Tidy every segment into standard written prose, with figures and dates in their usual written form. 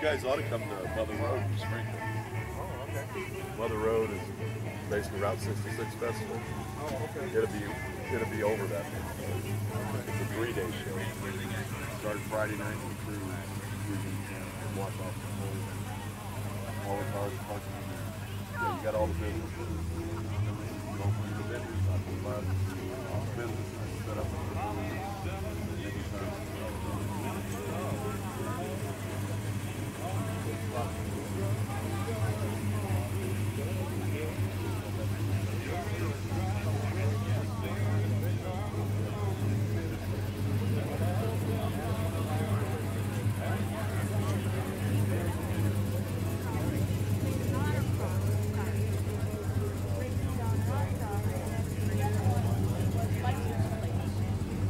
guys ought to come to Mother Road in Springfield. Oh, okay. Mother Road is basically Route 66 Festival. Oh, okay. It'll be over that day. It's a 3-day show. Started Friday night through and walk off the whole all the cars parking in there. Yeah, you got all the business. You don't bring the vendors, not the lot. All the business set up in the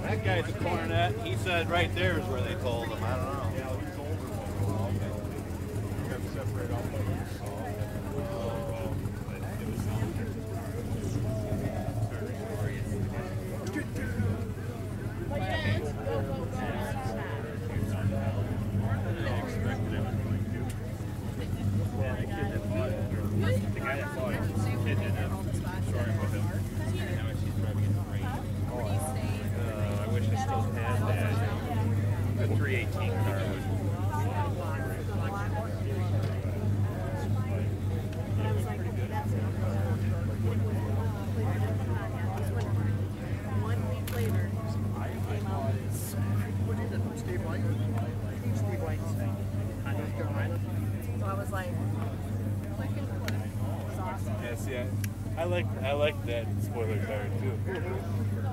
That guy at the cornet, he said right there is where they told him. I don't know. Yeah, he's older. You have to separate all The guy that bought it, his kid did a story with him. Now she's driving in the rain. I wish I still had that. The 318 car was. Steve White. Steve White's North Carolina. So I was like, click and click. It was awesome. Yeah, see, I like that spoiler car too.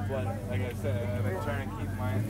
But like I said, I've been trying to keep mine